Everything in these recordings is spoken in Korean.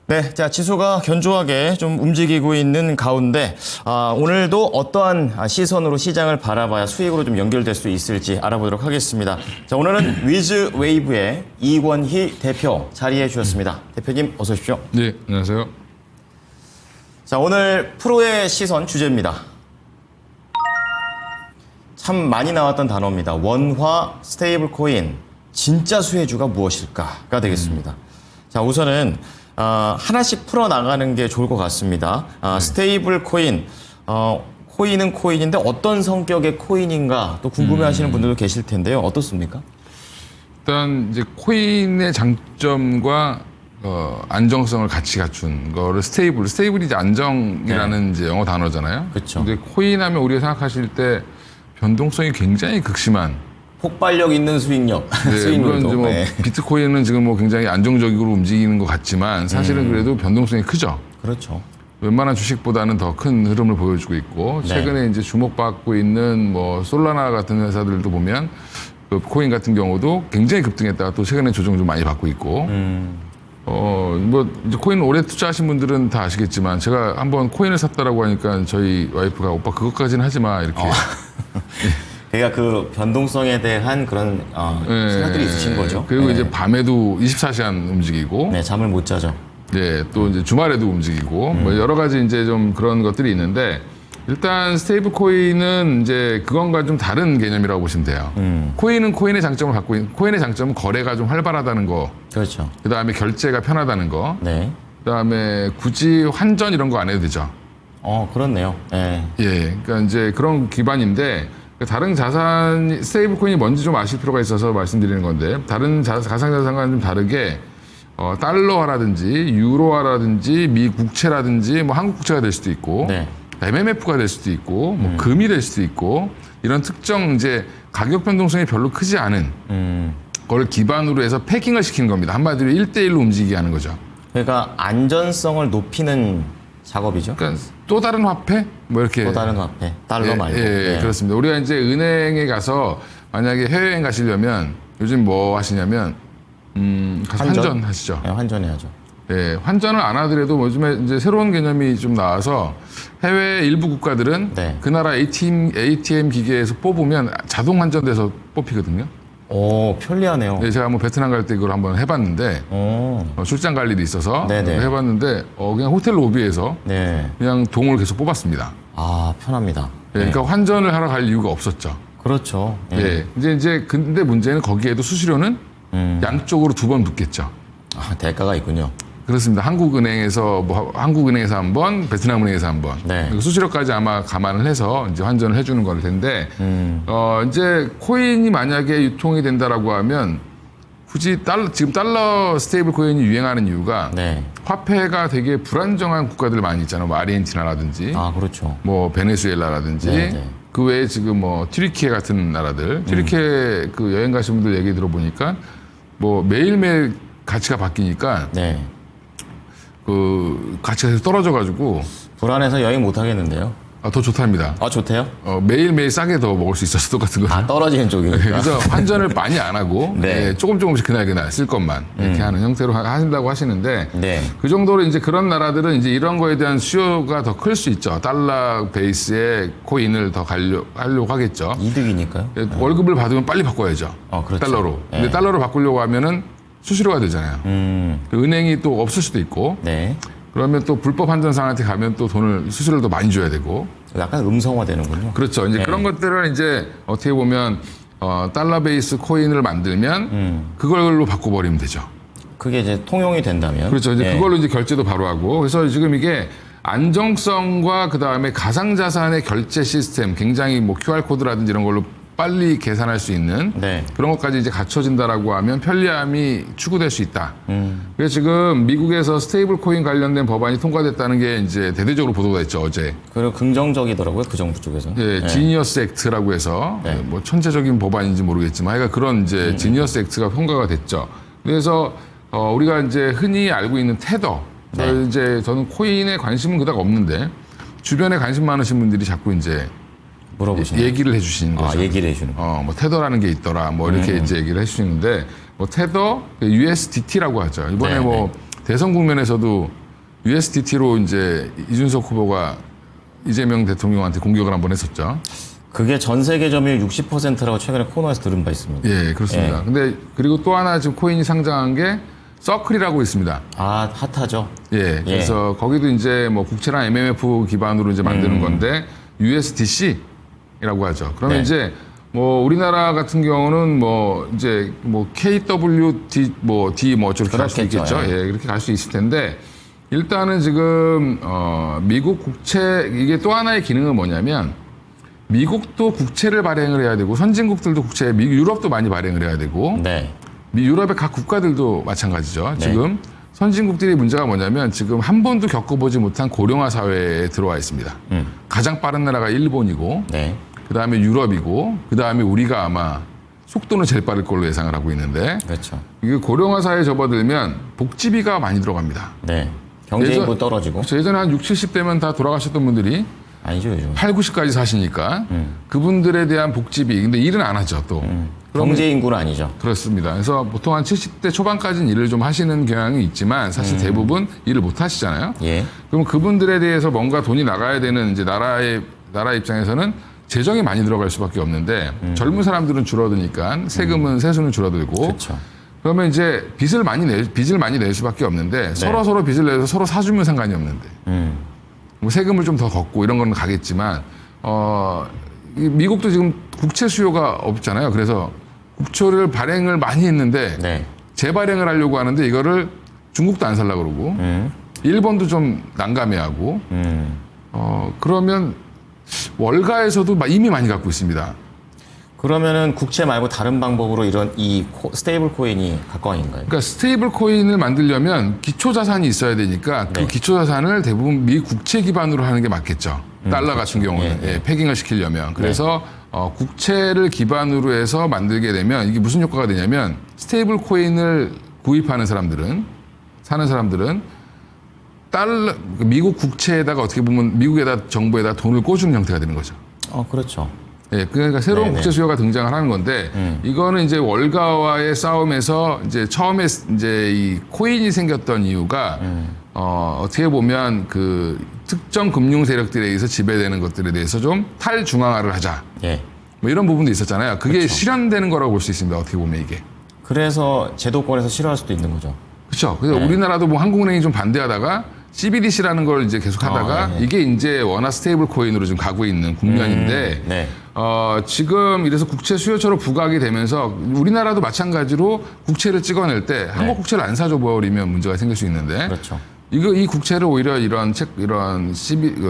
네, 자 지수가 견조하게 좀 움직이고 있는 가운데 오늘도 어떠한 시선으로 시장을 바라봐야 수익으로 좀 연결될 수 있을지 알아보도록 하겠습니다. 자 오늘은 위즈웨이브의 이권희 대표 자리해 주셨습니다. 대표님 어서 오십시오. 네, 안녕하세요. 자 오늘 프로의 시선 주제입니다. 참 많이 나왔던 단어입니다. 원화 스테이블 코인 진짜 수혜주가 무엇일까가 되겠습니다. 자 우선은 하나씩 풀어나가는 게 좋을 것 같습니다. 스테이블 코인, 코인은 코인인데 어떤 성격의 코인인가 또 궁금해하시는 분들도 계실 텐데요. 어떻습니까? 일단 이제 코인의 장점과 안정성을 같이 갖춘 거를 스테이블이 이제 안정이라는 이제 영어 단어잖아요. 그렇죠. 근데 코인하면 우리가 생각하실 때 변동성이 굉장히 극심한. 폭발력 있는 수익력. 네, 물론 이제 뭐 비트코인은 지금 뭐 굉장히 안정적으로 움직이는 것 같지만 사실은 그래도 변동성이 크죠. 그렇죠. 웬만한 주식보다는 더 큰 흐름을 보여주고 있고 최근에 이제 주목받고 있는 뭐 솔라나 같은 회사들도 보면 그 코인 같은 경우도 굉장히 급등했다가 또 최근에 조정 좀 많이 받고 있고 뭐 이제 코인 오래 투자하신 분들은 다 아시겠지만 제가 한번 코인을 샀다라고 하니까 저희 와이프가 오빠 그것까지는 하지 마 이렇게. 그러니까 그 변동성에 대한 그런 생각들이 있으신 거죠. 그리고 이제 밤에도 24시간 움직이고. 네, 잠을 못 자죠. 네, 또 이제 주말에도 움직이고 뭐 여러 가지 이제 좀 그런 것들이 있는데 일단 스테이블 코인은 이제 그건과 좀 다른 개념이라고 보시면 돼요. 코인은 코인의 장점을 갖고 있는 코인의 장점은 거래가 좀 활발하다는 거. 그렇죠. 그다음에 결제가 편하다는 거. 네. 그다음에 굳이 환전 이런 거 안 해도 되죠. 그렇네요. 네. 예, 그러니까 이제 그런 기반인데 다른 자산 스테이블 코인이 뭔지 좀 아실 필요가 있어서 말씀드리는 건데 다른 가상자산과는 좀 다르게 달러화라든지 유로화라든지 미 국채라든지 뭐 한국 국채가 될 수도 있고 네. MMF가 될 수도 있고 뭐 금이 될 수도 있고 이런 특정 이제 가격 변동성이 별로 크지 않은 걸 기반으로 해서 패킹을 시키는 겁니다. 한마디로 1대1로 움직이게 하는 거죠. 그러니까 안전성을 높이는 작업이죠. 그러니까 또 다른 화폐? 뭐 이렇게. 또 다른 화폐. 달러 말고. 예, 그렇습니다. 우리가 이제 은행에 가서 만약에 해외여행 가시려면 요즘 뭐 하시냐면 가서 환전 하시죠. 네, 환전해야죠. 예, 환전을 안 하더라도 요즘에 이제 새로운 개념이 좀 나와서 해외 일부 국가들은 그 나라 ATM 기계에서 뽑으면 자동 환전돼서 뽑히거든요. 오, 편리하네요. 네, 제가 뭐 베트남 갈 때 그걸 한번 해봤는데 출장 갈 일이 있어서 해봤는데 그냥 호텔 로비에서 그냥 동을 계속 뽑았습니다. 아, 편합니다. 네, 그러니까 환전을 하러 갈 이유가 없었죠. 그렇죠. 네. 이제 근데 문제는 거기에도 수수료는 양쪽으로 2번 붙겠죠. 대가가 있군요. 그렇습니다. 한국은행에서 한 번, 베트남은행에서 한 번. 수수료까지 아마 감안을 해서 이제 환전을 해주는 걸 텐데, 이제 코인이 만약에 유통이 된다라고 하면 굳이 지금 달러 스테이블 코인이 유행하는 이유가 화폐가 되게 불안정한 국가들 많이 있잖아요. 뭐 아르헨티나라든지, 그렇죠. 뭐 베네수엘라라든지, 그 외에 지금 뭐 튀르키예 같은 나라들, 튀르키예 그 여행 가신 분들 얘기 들어보니까 뭐 매일매일 가치가 바뀌니까. 그 가치가 계속 떨어져가지고 불안해서 여행 못 하겠는데요. 더 좋답니다. 좋대요? 매일매일 싸게 더 먹을 수 있어서 똑같은 거. 떨어지는 쪽이니까. 그래서 환전을 많이 안 하고 조금씩 그날 쓸 것만 이렇게 하는 형태로 하신다고 하시는데 그 정도로 이제 그런 나라들은 이제 이런 거에 대한 수요가 더 클 수 있죠. 달러 베이스의 코인을 더 하려고 하겠죠. 이득이니까요. 월급을 받으면 빨리 바꿔야죠. 그렇죠. 달러로. 근데 달러로 바꾸려고 하면은 수수료가 되잖아요. 은행이 또 없을 수도 있고. 그러면 또 불법 환전상한테 가면 또 수수료를 더 많이 줘야 되고. 약간 음성화되는군요. 그렇죠. 이제 그런 것들을 이제 어떻게 보면 달러 베이스 코인을 만들면 그걸로 바꿔버리면 되죠. 그게 이제 통용이 된다면. 그렇죠. 이제 그걸로 이제 결제도 바로 하고. 그래서 지금 이게 안정성과 그 다음에 가상자산의 결제 시스템, 굉장히 뭐 QR코드라든지 이런 걸로 빨리 계산할 수 있는 그런 것까지 이제 갖춰진다라고 하면 편리함이 추구될 수 있다. 그래서 지금 미국에서 스테이블 코인 관련된 법안이 통과됐다는 게 이제 대대적으로 보도가 됐죠, 어제. 그리고 긍정적이더라고요, 그 정부 쪽에서. 지니어스 액트라고 해서 뭐 천재적인 법안인지 모르겠지만 하여간 그런 이제 지니어스 액트가 통과가 됐죠. 그래서 우리가 이제 흔히 알고 있는 테더. 이제 저는 코인에 관심은 그닥 없는데 주변에 관심 많으신 분들이 자꾸 이제 물어보시는 얘기를 해주시는 거죠. 얘기를 해주는. 뭐 테더라는 게 있더라. 뭐 이렇게 이제 얘기를 해주시는데 뭐 테더 USDT라고 하죠. 이번에 뭐 대선 국면에서도 USDT로 이제 이준석 후보가 이재명 대통령한테 공격을 한번 했었죠. 그게 전 세계 점유율 60%라고 최근에 코너에서 들은 바 있습니다. 예, 그렇습니다. 예. 근데 그리고 또 하나 지금 코인이 상장한 게 서클이라고 있습니다. 아, 핫하죠. 예, 그래서 거기도 이제 뭐 국채랑 MMF 기반으로 이제 만드는 건데 USDC라고 하죠. 그러면 네. 이제 뭐 우리나라 같은 경우는 뭐 이제 뭐 KWD 뭐 D 뭐 저렇게 갈 수 그렇겠죠. 있겠죠. 예. 예, 그렇게 갈 수 있을 텐데 일단은 지금 미국 국채 이게 또 하나의 기능은 뭐냐면 미국도 국채를 발행을 해야 되고 선진국들도 국채, 유럽도 많이 발행을 해야 되고 네. 유럽의 각 국가들도 마찬가지죠. 네. 지금 선진국들의 문제가 뭐냐면 지금 한 번도 겪어보지 못한 고령화 사회에 들어와 있습니다. 가장 빠른 나라가 일본이고 네. 그다음에 유럽이고 그다음에 우리가 아마 속도는 제일 빠를 걸로 예상을 하고 있는데 그렇죠. 이게 고령화 사회에 접어들면 복지비가 많이 들어갑니다. 네. 경제인구 떨어지고. 예전에 한 60, 70대면 다 돌아가셨던 분들이 아니죠, 요즘. 8, 90까지 사시니까 그분들에 대한 복지비 근데 일은 안 하죠 또. 그러면 경제인구는 아니죠. 그렇습니다. 그래서 보통 한 70대 초반까지는 일을 좀 하시는 경향이 있지만 사실 대부분 일을 못 하시잖아요. 예. 그럼 그분들에 대해서 뭔가 돈이 나가야 되는 이제 나라 입장에서는 재정이 많이 들어갈 수밖에 없는데 젊은 사람들은 줄어드니까 세금은 세수는 줄어들고 그렇죠. 그러면 이제 빚을 많이 낼 수밖에 없는데 서로 빚을 내서 서로 사주면 상관이 없는데 뭐 세금을 좀 더 걷고 이런 거는 가겠지만 이 미국도 지금 국채 수요가 없잖아요. 그래서 국채를 발행을 많이 했는데 네. 재발행을 하려고 하는데 이거를 중국도 안 살려고 그러고 일본도 좀 난감해하고 그러면 월가에서도 이미 많이 갖고 있습니다. 그러면은 국채 말고 다른 방법으로 이런 스테이블 코인이 가까운가요? 그러니까 스테이블 코인을 만들려면 기초 자산이 있어야 되니까 그 네. 기초 자산을 대부분 미 국채 기반으로 하는 게 맞겠죠. 달러 같은 경우는 예, 예. 패깅을 시키려면 그래서 국채를 기반으로 해서 만들게 되면 이게 무슨 효과가 되냐면 스테이블 코인을 구입하는 사람들은 달러 미국 국채에다가 어떻게 보면 미국에다 정부에다 돈을 꿔주는 형태가 되는 거죠. 그렇죠. 예, 그러니까 새로운 네네. 국제 수요가 등장을 하는 건데 이거는 이제 월가와의 싸움에서 이제 처음에 이제 이 코인이 생겼던 이유가 어떻게 보면 그 특정 금융 세력들에 의해서 지배되는 것들에 대해서 좀 탈중앙화를 하자. 예. 뭐 이런 부분도 있었잖아요. 그게 그렇죠. 실현되는 거라고 볼 수 있습니다. 어떻게 보면 이게. 그래서 제도권에서 싫어할 수도 있는 거죠. 그렇죠. 그래서 우리나라도 뭐 한국은행이 좀 반대하다가 CBDC라는 걸 이제 계속 하다가 예. 이게 이제 워낙 스테이블 코인으로 지금 가고 있는 국면인데 네. 지금 이래서 국채 수요처로 부각이 되면서 우리나라도 마찬가지로 국채를 찍어낼 때 한국 국채를 안 사줘 버리면 문제가 생길 수 있는데 그렇죠. 이 국채를 오히려 이런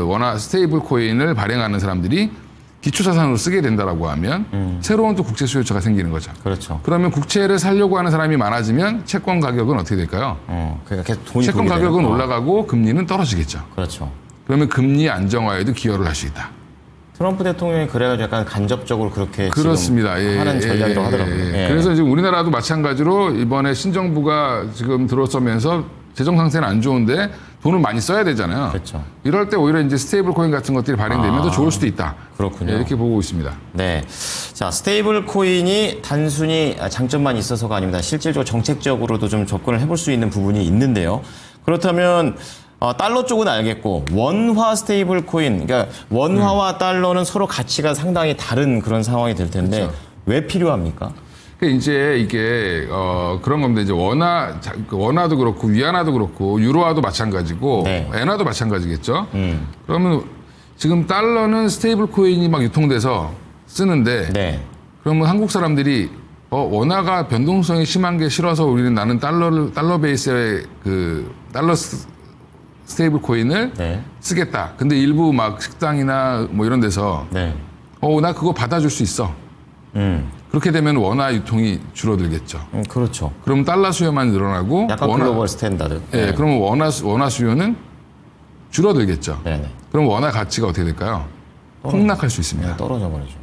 워낙 스테이블 코인을 발행하는 사람들이 기초 자산으로 쓰게 된다라고 하면 새로운 또 국채 수요처가 생기는 거죠. 그렇죠. 그러면 국채를 사려고 하는 사람이 많아지면 채권 가격은 어떻게 될까요? 그러니까 계속 돈이 채권 돌게 가격은 되는 거. 올라가고 금리는 떨어지겠죠. 그렇죠. 그러면 금리 안정화에도 기여를 할 수 있다. 트럼프 대통령이 그래가지고 약간 간접적으로 그렇게 그렇습니다. 지금 하는 전략이라고 하더라고요. 예. 그래서 지금 우리나라도 마찬가지로 이번에 신정부가 지금 들어서면서 재정 상태는 안 좋은데 돈을 많이 써야 되잖아요. 그렇죠. 이럴 때 오히려 이제 스테이블 코인 같은 것들이 발행되면 더 좋을 수도 있다. 그렇군요. 이렇게 보고 있습니다. 네. 자, 스테이블 코인이 단순히 장점만 있어서가 아닙니다. 실질적으로 정책적으로도 좀 접근을 해볼 수 있는 부분이 있는데요. 그렇다면 달러 쪽은 알겠고 원화 스테이블 코인, 그러니까 원화와 달러는 서로 가치가 상당히 다른 그런 상황이 될 텐데 그렇죠. 왜 필요합니까? 이제 이게 그런 겁니다. 이제 원화도 그렇고 위안화도 그렇고 유로화도 마찬가지고 네. 엔화도 마찬가지겠죠. 그러면 지금 달러는 스테이블 코인이 막 유통돼서 쓰는데 네. 그러면 한국 사람들이 원화가 변동성이 심한 게 싫어서 나는 달러 베이스의 그 달러 스테이블 코인을 네. 쓰겠다. 근데 일부 막 식당이나 뭐 이런 데서 네. 나 그거 받아줄 수 있어. 그렇게 되면 원화 유통이 줄어들겠죠. 그렇죠. 그럼 달러 수요만 늘어나고 약간 글로벌 스탠다드. 예, 그러면 원화 수요는 줄어들겠죠. 네네. 그럼 원화 가치가 어떻게 될까요? 폭락할 수 있습니다. 떨어져 버리죠.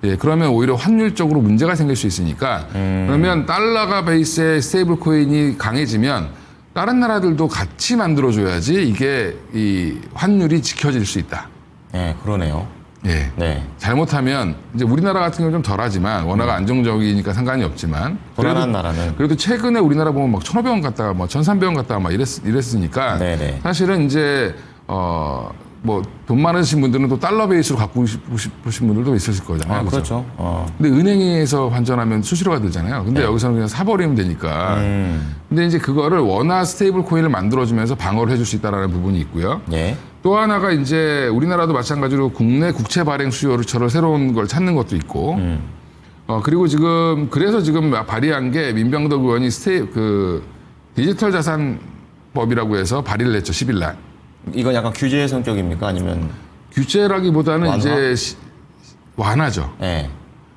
예, 그러면 오히려 환율적으로 문제가 생길 수 있으니까 그러면 달러가 베이스의 스테이블 코인이 강해지면 다른 나라들도 같이 만들어줘야지 이게 이 환율이 지켜질 수 있다. 네, 그러네요. 예. 네. 잘못하면 이제 우리나라 같은 경우는 좀 덜하지만 워낙 안정적이니까 상관이 없지만 불안한 나라는 그래도 최근에 우리나라 보면 막 1,500원 갔다가 뭐 1,300원 갔다가 막 이랬으니까 네네. 사실은 이제 뭐 돈 많으신 분들은 또 달러 베이스로 갖고 싶으신 분들도 있으실 거잖아요. 그렇죠. 근데 은행에서 환전하면 수수료가 들잖아요. 근데 여기서는 그냥 사버리면 되니까. 근데 이제 그거를 원화 스테이블 코인을 만들어주면서 방어를 해줄 수 있다는 부분이 있고요. 예. 또 하나가 이제 우리나라도 마찬가지로 국내 국채 발행 수요처럼 새로운 걸 찾는 것도 있고. 그리고 그래서 지금 발의한 게 민병덕 의원이 디지털 자산법이라고 해서 발의를 했죠. 10일 날. 이건 약간 규제 성격입니까? 아니면 규제라기보다는 완화? 이제 완화죠. 예.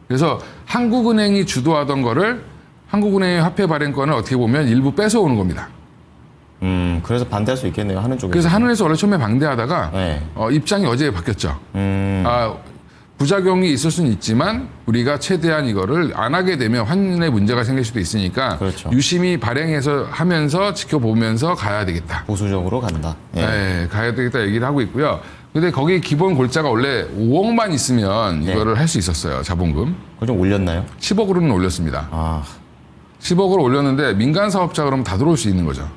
그래서 한국은행이 주도하던 거를 한국은행의 화폐 발행권을 어떻게 보면 일부 뺏어오는 겁니다. 그래서 반대할 수 있겠네요. 하는 쪽에서. 그래서 한은에서 원래 처음에 방대하다가 네. 입장이 어제 바뀌었죠. 부작용이 있을 수는 있지만 우리가 최대한 이거를 안 하게 되면 환율에 문제가 생길 수도 있으니까 그렇죠. 유심히 발행해서 하면서 지켜보면서 가야 되겠다. 보수적으로 간다. 예. 네, 가야 되겠다 얘기를 하고 있고요. 근데 거기 기본 골자가 원래 5억만 있으면 이거를 할 수 있었어요. 자본금. 그걸 좀 올렸나요? 10억으로는 올렸습니다. 아, 10억을 올렸는데 민간 사업자 그러면 다 들어올 수 있는 거죠.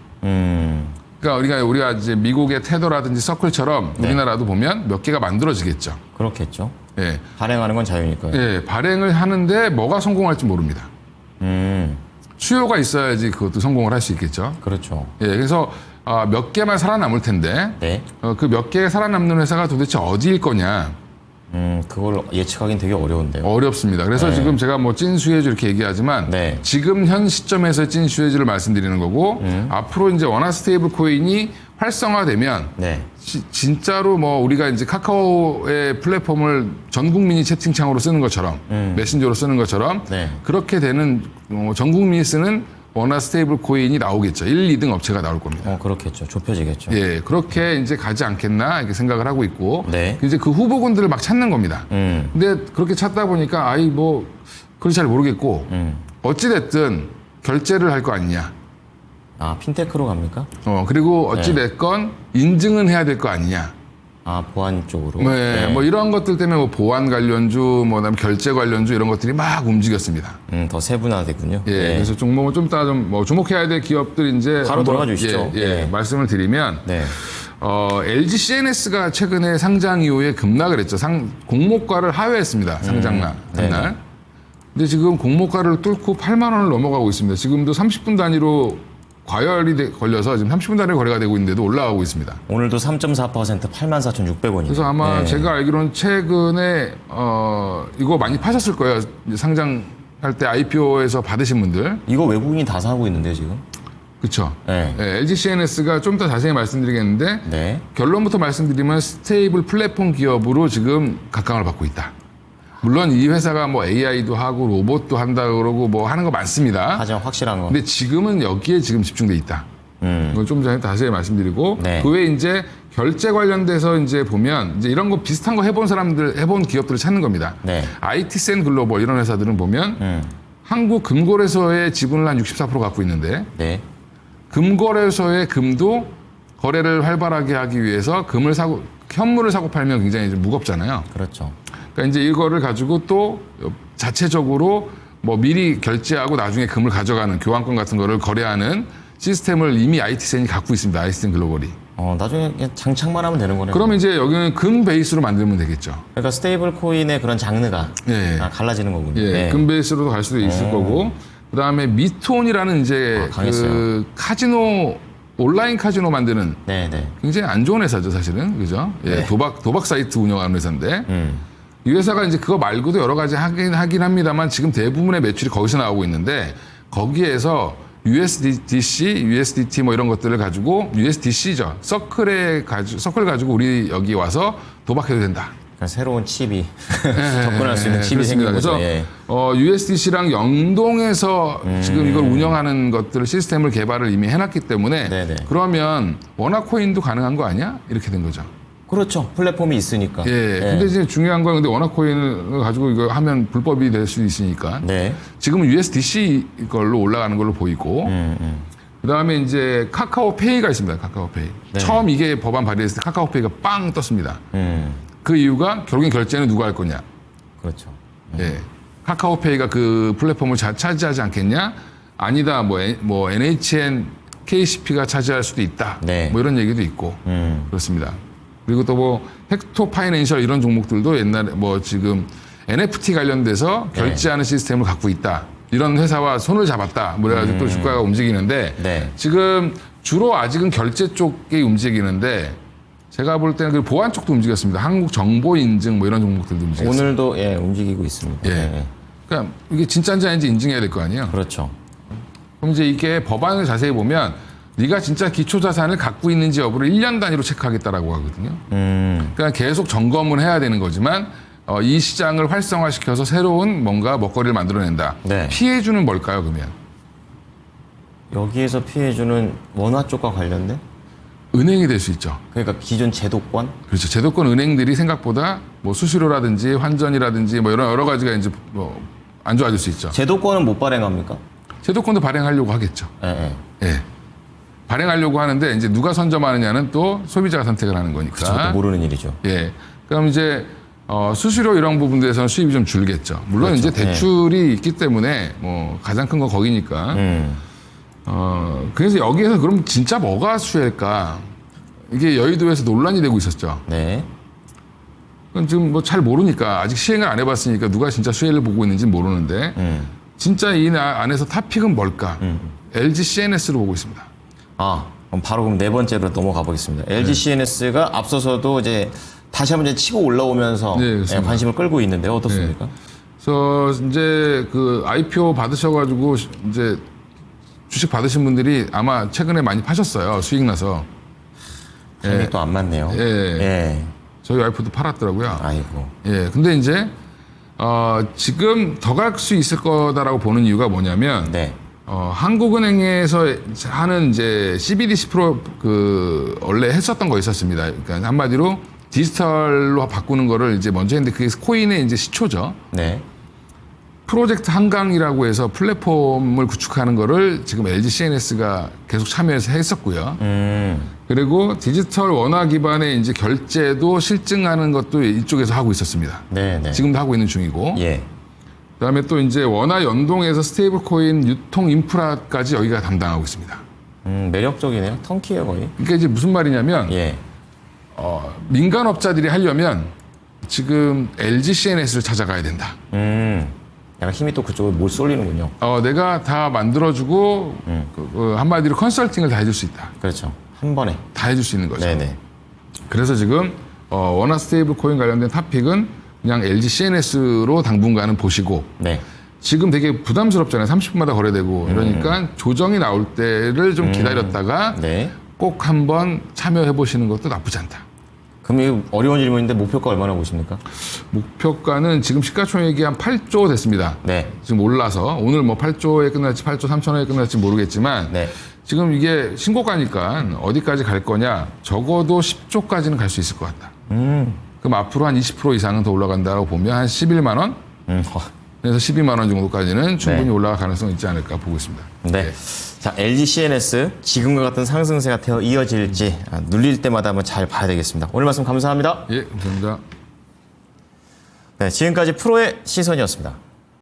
그러니까 우리가 이제 미국의 테더라든지 서클처럼 우리나라도 보면 몇 개가 만들어지겠죠. 그렇겠죠. 예. 발행하는 건 자유니까요. 예, 발행을 하는데 뭐가 성공할지 모릅니다. 수요가 있어야지 그것도 성공을 할 수 있겠죠. 그렇죠. 예, 그래서 몇 개만 살아남을 텐데 네. 그 몇 개 살아남는 회사가 도대체 어디일 거냐 그걸 예측하기는 되게 어려운데요. 어렵습니다. 그래서 네. 지금 제가 뭐 찐수혜주 이렇게 얘기하지만 네. 지금 현 시점에서 찐수혜주를 말씀드리는 거고 앞으로 이제 원화 스테이블 코인이 활성화되면 네. 진짜로 뭐 우리가 이제 카카오의 플랫폼을 전 국민이 채팅창으로 쓰는 것처럼 메신저로 쓰는 것처럼 네. 그렇게 되는 전 국민이 쓰는 원화 스테이블 코인이 나오겠죠. 1, 2등 업체가 나올 겁니다. 그렇겠죠. 좁혀지겠죠. 예, 그렇게 이제 가지 않겠나 이렇게 생각을 하고 있고 네. 이제 그 후보군들을 막 찾는 겁니다. 근데 그렇게 찾다 보니까 그걸 잘 모르겠고 어찌 됐든 결제를 할 거 아니냐. 핀테크로 갑니까? 그리고 어찌 됐건 인증은 해야 될 거 아니냐. 보안 쪽으로. 네, 뭐 이런 것들 때문에 뭐 보안 관련주, 그다음에 결제 관련주 이런 것들이 막 움직였습니다. 더 세분화됐군요. 예, 네. 그래서 좀 이따 좀 주목해야 될 기업들 이제 바로 한번, 들어가 주시죠. 예, 말씀을 드리면 네. LG CNS가 최근에 상장 이후에 급락을 했죠. 공모가를 하회했습니다. 상장날 네. 날. 근데 지금 공모가를 뚫고 8만 원을 넘어가고 있습니다. 지금도 30분 단위로 과열이 걸려서 지금 30분 단위 거래가 되고 있는데도 올라가고 있습니다. 오늘도 3.4% 84,600원이에요. 그래서 아마 네. 제가 알기로는 최근에 이거 많이 파셨을 거예요. 상장할 때 IPO에서 받으신 분들. 이거 외국인이 다 사고 있는데요, 지금? 그렇죠. 네. LG CNS가 좀 더 자세히 말씀드리겠는데 네. 결론부터 말씀드리면 스테이블 플랫폼 기업으로 지금 각광을 받고 있다. 물론 이 회사가 뭐 AI도 하고 로봇도 한다 그러고 뭐 하는 거 많습니다. 하지만 확실한 건. 근데 지금은 여기에 지금 집중돼 있다. 이건 좀 전에 다시 말씀드리고 네. 그 외에 이제 결제 관련돼서 이제 보면 이제 이런 거 비슷한 거 해본 기업들을 찾는 겁니다. 네. IT센 글로벌 이런 회사들은 보면 한국 금거래소의 지분을 한 64% 갖고 있는데 네. 금거래소의 금도 거래를 활발하게 하기 위해서 현물을 사고 팔면 굉장히 좀 무겁잖아요. 그렇죠. 그러니까 이제 이거를 가지고 또 자체적으로 뭐 미리 결제하고 나중에 금을 가져가는 교환권 같은 거를 거래하는 시스템을 이미 IT센이 갖고 있습니다. IT센 글로벌이. 나중에 그냥 장착만 하면 되는 거네요. 그럼 이제 여기는 금 베이스로 만들면 되겠죠. 그러니까 스테이블 코인의 그런 장르가 예. 갈라지는 거군요. 예, 네. 금 베이스로도 갈 수도 있을 거고. 그다음에 미톤이라는 이제 강했어요. 그 카지노 온라인 카지노 만드는 네, 네. 굉장히 안 좋은 회사죠, 사실은. 그죠? 예, 네. 도박 사이트 운영하는 회사인데. 이 회사가 이제 그거 말고도 여러 가지 하긴 합니다만 지금 대부분의 매출이 거기서 나오고 있는데 거기에서 USDC, USDT 뭐 이런 것들을 가지고 USDC죠. 서클 가지고 우리 여기 와서 도박해도 된다. 그러니까 새로운 칩이 접근할 수 있는 칩이 그렇습니다. 생긴 거죠. 그래서 예. USDC랑 연동해서 지금 이걸 운영하는 것들을 시스템을 개발을 이미 해놨기 때문에 네네. 그러면 원화 코인도 가능한 거 아니야? 이렇게 된 거죠. 그렇죠. 플랫폼이 있으니까. 예. 근데 이제 중요한 건 근데 원화 코인을 가지고 이거 하면 불법이 될 수 있으니까. 네. 지금은 USDC 걸로 올라가는 걸로 보이고. 그다음에 이제 카카오페이가 있습니다. 카카오페이. 네. 처음 이게 법안 발의했을 때 카카오페이가 빵 떴습니다. 그 이유가 결국엔 결제는 누가 할 거냐. 그렇죠. 예. 카카오페이가 그 플랫폼을 차지하지 않겠냐? 아니다. 뭐 NHN, KCP가 차지할 수도 있다. 네. 뭐 이런 얘기도 있고 그렇습니다. 그리고 또 뭐 헥토 파이낸셜 이런 종목들도 옛날에 뭐 지금 NFT 관련돼서 결제하는 시스템을 갖고 있다. 이런 회사와 손을 잡았다. 뭐 그래가지고 또 주가가 움직이는데 네. 지금 주로 아직은 결제 쪽이 움직이는데 제가 볼 때는 그 보안 쪽도 움직였습니다. 한국 정보 인증 뭐 이런 종목들도 움직였습니다. 오늘도 예, 움직이고 있습니다. 예. 예. 그러니까 이게 진짜인지 아닌지 인증해야 될 거 아니에요. 그렇죠. 그럼 이제 이게 법안을 자세히 보면 네가 진짜 기초 자산을 갖고 있는지 여부를 1년 단위로 체크하겠다라고 하거든요. 그러니까 계속 점검을 해야 되는 거지만 이 시장을 활성화시켜서 새로운 뭔가 먹거리를 만들어낸다. 네. 피해주는 뭘까요, 그러면? 여기에서 피해주는 원화 쪽과 관련된? 은행이 될 수 있죠. 그러니까 기존 제도권? 그렇죠. 제도권 은행들이 생각보다 뭐 수수료라든지 환전이라든지 뭐 이런 여러 가지가 이제 뭐 안 좋아질 수 있죠. 제도권은 못 발행합니까? 제도권도 발행하려고 하겠죠. 예, 예. 예. 발행하려고 하는데 이제 누가 선점하느냐는 또 소비자가 선택을 하는 거니까. 그것도 모르는 일이죠. 예. 그럼 이제 수수료 이런 부분에서는 수입이 좀 줄겠죠. 물론 그렇죠. 이제 대출이 있기 때문에 뭐 가장 큰 건 거기니까. 그래서 여기에서 그럼 진짜 뭐가 수혜일까? 이게 여의도에서 논란이 되고 있었죠. 네. 그건 지금 뭐 잘 모르니까 아직 시행을 안 해봤으니까 누가 진짜 수혜를 보고 있는지 모르는데 진짜 이 안에서 탑픽은 뭘까? LG CNS로 보고 있습니다. 아, 그럼 바로 그럼 네 번째로 넘어가 보겠습니다. LG CNS가 앞서서도 이제 다시 한번 이제 치고 올라오면서 네, 그렇습니다. 예, 관심을 끌고 있는데 어떻습니까? 그래서 이제 그 IPO 받으셔가지고 이제 주식 받으신 분들이 아마 최근에 많이 파셨어요. 수익 나서. 타이밍이 또 안 맞네요. 예. 예. 저희 와이프도 팔았더라고요. 아이고. 예. 근데 이제 지금 더 갈 수 있을 거다라고 보는 이유가 뭐냐면 네. 한국은행에서 하는 이제 CBDC 프로 원래 했었던 거 있었습니다. 그러니까 한마디로 디지털로 바꾸는 거를 이제 먼저 했는데 그게 코인의 이제 시초죠. 네. 프로젝트 한강이라고 해서 플랫폼을 구축하는 거를 지금 LG CNS가 계속 참여해서 했었고요. 그리고 디지털 원화 기반의 이제 결제도 실증하는 것도 이쪽에서 하고 있었습니다. 네, 네. 지금도 하고 있는 중이고. 예. 그다음에 또 이제 원화 연동해서 스테이블 코인 유통 인프라까지 여기가 담당하고 있습니다. 매력적이네요. 턴키예요, 거의. 그러니까 이제 무슨 말이냐면 예. 민간업자들이 하려면 지금 LG CNS를 찾아가야 된다. 약간 힘이 또 그쪽으로 못 쏠리는군요. 내가 다 만들어주고 한마디로 컨설팅을 다 해줄 수 있다. 그렇죠. 한 번에. 다 해줄 수 있는 거죠. 네네. 그래서 지금 원화 스테이블 코인 관련된 탑픽은 그냥 LG CNS로 당분간은 보시고 네. 지금 되게 부담스럽잖아요. 30분마다 거래되고 이러니까 조정이 나올 때를 좀 기다렸다가 네. 꼭 한번 참여해 보시는 것도 나쁘지 않다. 그럼 이거 어려운 질문인데 목표가 얼마나 보십니까? 목표가는 지금 시가총액이 한 8조 됐습니다. 네. 지금 올라서 오늘 뭐 8조에 끝날지 8조 3천원에 끝날지 모르겠지만 네. 지금 이게 신고가니까 어디까지 갈 거냐 적어도 10조까지는 갈 수 있을 것 같다. 그럼 앞으로 한 20% 이상은 더 올라간다고 보면 한 11만 원? 그래서 12만 원 정도까지는 충분히 네. 올라갈 가능성이 있지 않을까 보고 있습니다. 네. 자, LG CNS 지금과 같은 상승세가 되어 이어질지 눌릴 때마다 한번 잘 봐야 되겠습니다. 오늘 말씀 감사합니다. 예, 감사합니다. 네, 지금까지 프로의 시선이었습니다.